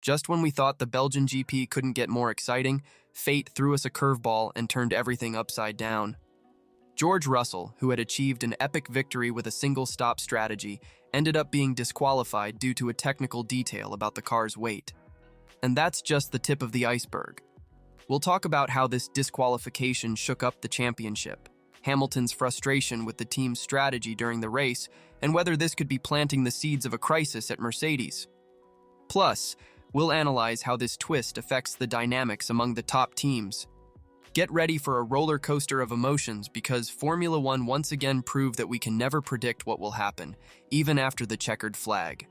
Just when we thought the Belgian GP couldn't get more exciting, fate threw us a curveball and turned everything upside down. George Russell, who had achieved an epic victory with a single-stop strategy, ended up being disqualified due to a technical detail about the car's weight. And that's just the tip of the iceberg. We'll talk about how this disqualification shook up the championship, Hamilton's frustration with the team's strategy during the race, and whether this could be planting the seeds of a crisis at Mercedes. Plus, we'll analyze how this twist affects the dynamics among the top teams. Get ready for a roller coaster of emotions because Formula One once again proved that we can never predict what will happen, even after the checkered flag.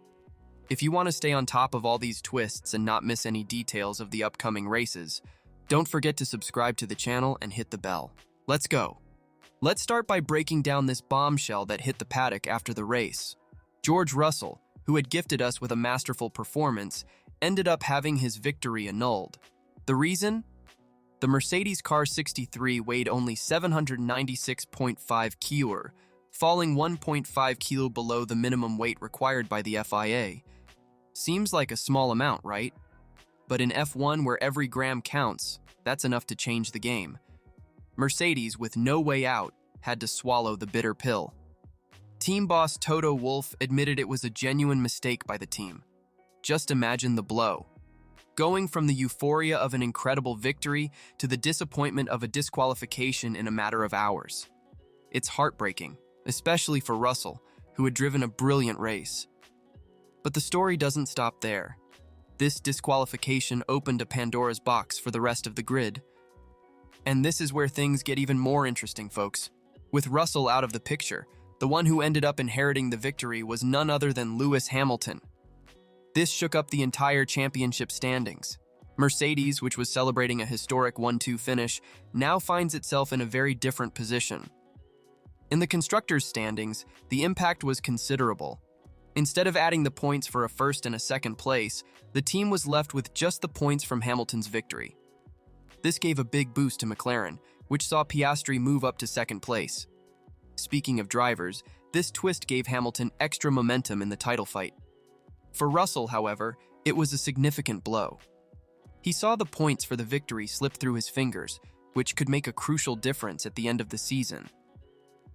If you want to stay on top of all these twists and not miss any details of the upcoming races, don't forget to subscribe to the channel and hit the bell. Let's go. Let's start by breaking down this bombshell that hit the paddock after the race. George Russell, who had gifted us with a masterful performance, ended up having his victory annulled. The reason? The Mercedes Car 63 weighed only 796.5 kg, falling 1.5 kg below the minimum weight required by the FIA. Seems like a small amount, right? But in F1, where every gram counts, that's enough to change the game. Mercedes, with no way out, had to swallow the bitter pill. Team boss Toto Wolff admitted it was a genuine mistake by the team. Just imagine the blow. Going from the euphoria of an incredible victory to the disappointment of a disqualification in a matter of hours. It's heartbreaking, especially for Russell, who had driven a brilliant race. But the story doesn't stop there. This disqualification opened a Pandora's box for the rest of the grid. And this is where things get even more interesting, folks. With Russell out of the picture, the one who ended up inheriting the victory was none other than Lewis Hamilton. This shook up the entire championship standings. Mercedes, which was celebrating a historic 1-2 finish, now finds itself in a very different position. In the constructors' standings, the impact was considerable. Instead of adding the points for a first and a second place, the team was left with just the points from Hamilton's victory. This gave a big boost to McLaren, which saw Piastri move up to second place. Speaking of drivers, this twist gave Hamilton extra momentum in the title fight. For Russell, however, it was a significant blow. He saw the points for the victory slip through his fingers, which could make a crucial difference at the end of the season.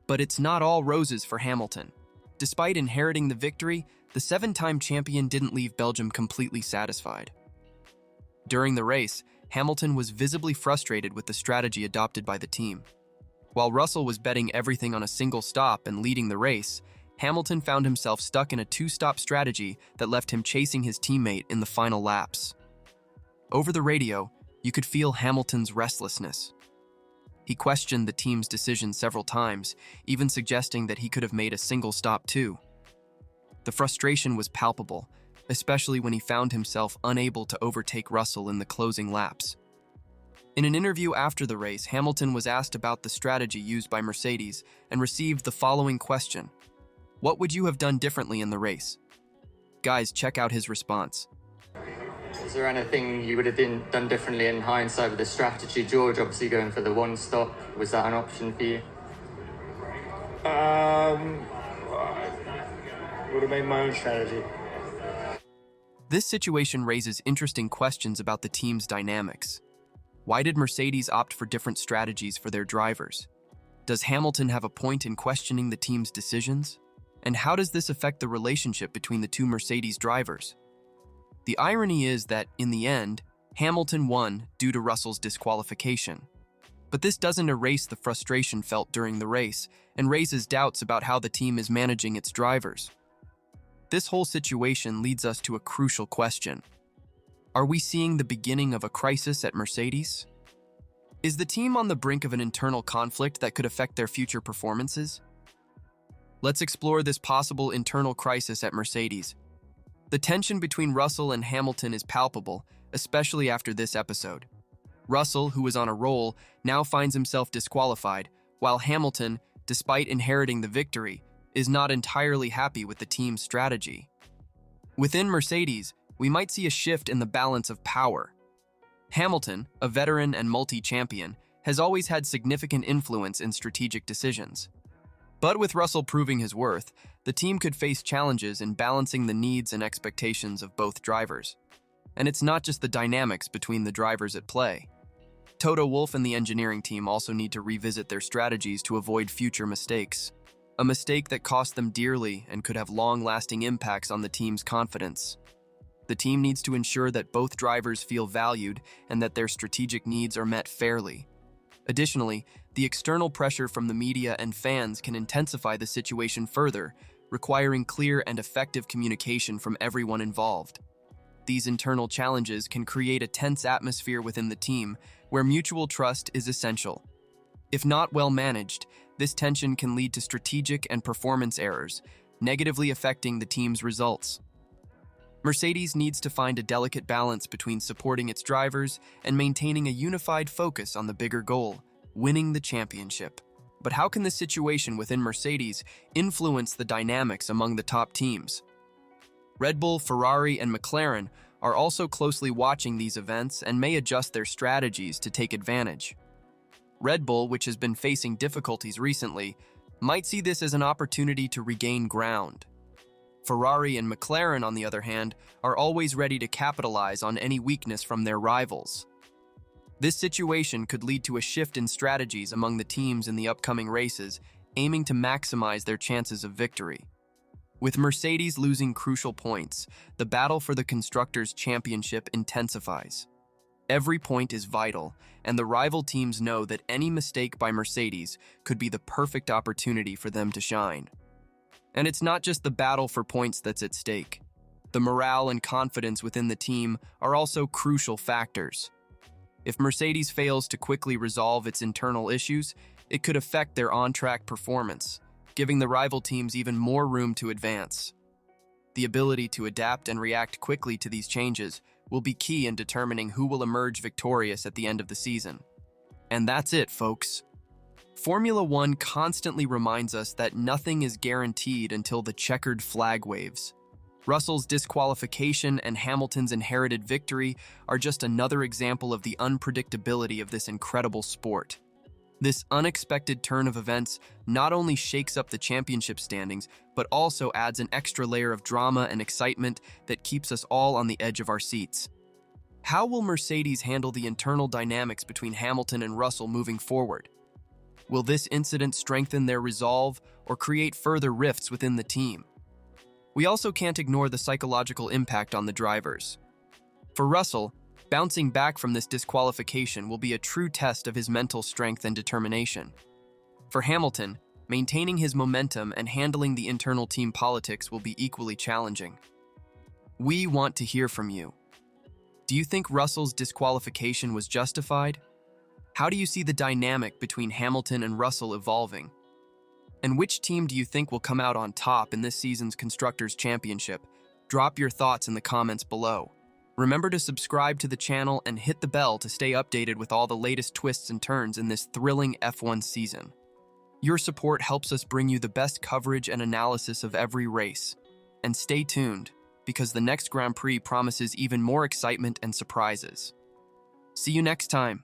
But it's not all roses for Hamilton. Despite inheriting the victory, the 7-time champion didn't leave Belgium completely satisfied. During the race, Hamilton was visibly frustrated with the strategy adopted by the team. While Russell was betting everything on a single stop and leading the race, Hamilton found himself stuck in a 2-stop strategy that left him chasing his teammate in the final laps. Over the radio, you could feel Hamilton's restlessness. He questioned the team's decision several times, even suggesting that he could have made a single stop too. The frustration was palpable, especially when he found himself unable to overtake Russell in the closing laps. In an interview after the race, Hamilton was asked about the strategy used by Mercedes and received the following question: "What would you have done differently in the race?" Guys, check out his response. Is there anything you would have done differently in hindsight with the strategy? George obviously going for the one stop. Was that an option for you? Would have made my own strategy. This situation raises interesting questions about the team's dynamics. Why did Mercedes opt for different strategies for their drivers? Does Hamilton have a point in questioning the team's decisions? And how does this affect the relationship between the two Mercedes drivers? The irony is that, in the end, Hamilton won due to Russell's disqualification. But this doesn't erase the frustration felt during the race and raises doubts about how the team is managing its drivers. This whole situation leads us to a crucial question. Are we seeing the beginning of a crisis at Mercedes? Is the team on the brink of an internal conflict that could affect their future performances? Let's explore this possible internal crisis at Mercedes. The tension between Russell and Hamilton is palpable, especially after this episode. Russell, who was on a roll, now finds himself disqualified, while Hamilton, despite inheriting the victory, is not entirely happy with the team's strategy. Within Mercedes, we might see a shift in the balance of power. Hamilton, a veteran and multi-champion, has always had significant influence in strategic decisions. But with Russell proving his worth, the team could face challenges in balancing the needs and expectations of both drivers. And it's not just the dynamics between the drivers at play. Toto Wolff and the engineering team also need to revisit their strategies to avoid future mistakes. A mistake that cost them dearly and could have long-lasting impacts on the team's confidence. The team needs to ensure that both drivers feel valued and that their strategic needs are met fairly. Additionally, the external pressure from the media and fans can intensify the situation further, requiring clear and effective communication from everyone involved. These internal challenges can create a tense atmosphere within the team where mutual trust is essential. If not well managed, this tension can lead to strategic and performance errors, negatively affecting the team's results. Mercedes needs to find a delicate balance between supporting its drivers and maintaining a unified focus on the bigger goal, winning the championship. But how can this situation within Mercedes influence the dynamics among the top teams? Red Bull, Ferrari, and McLaren are also closely watching these events and may adjust their strategies to take advantage. Red Bull, which has been facing difficulties recently, might see this as an opportunity to regain ground. Ferrari and McLaren, on the other hand, are always ready to capitalize on any weakness from their rivals. This situation could lead to a shift in strategies among the teams in the upcoming races, aiming to maximize their chances of victory. With Mercedes losing crucial points, the battle for the Constructors' Championship intensifies. Every point is vital, and the rival teams know that any mistake by Mercedes could be the perfect opportunity for them to shine. And it's not just the battle for points that's at stake. The morale and confidence within the team are also crucial factors. If Mercedes fails to quickly resolve its internal issues, it could affect their on-track performance, giving the rival teams even more room to advance. The ability to adapt and react quickly to these changes will be key in determining who will emerge victorious at the end of the season. And that's it, folks. Formula One constantly reminds us that nothing is guaranteed until the checkered flag waves. Russell's disqualification and Hamilton's inherited victory are just another example of the unpredictability of this incredible sport. This unexpected turn of events not only shakes up the championship standings, but also adds an extra layer of drama and excitement that keeps us all on the edge of our seats. How will Mercedes handle the internal dynamics between Hamilton and Russell moving forward? Will this incident strengthen their resolve or create further rifts within the team? We also can't ignore the psychological impact on the drivers. For Russell, bouncing back from this disqualification will be a true test of his mental strength and determination. For Hamilton, maintaining his momentum and handling the internal team politics will be equally challenging. We want to hear from you. Do you think Russell's disqualification was justified? How do you see the dynamic between Hamilton and Russell evolving? And which team do you think will come out on top in this season's Constructors' Championship? Drop your thoughts in the comments below. Remember to subscribe to the channel and hit the bell to stay updated with all the latest twists and turns in this thrilling F1 season. Your support helps us bring you the best coverage and analysis of every race. And stay tuned, because the next Grand Prix promises even more excitement and surprises. See you next time.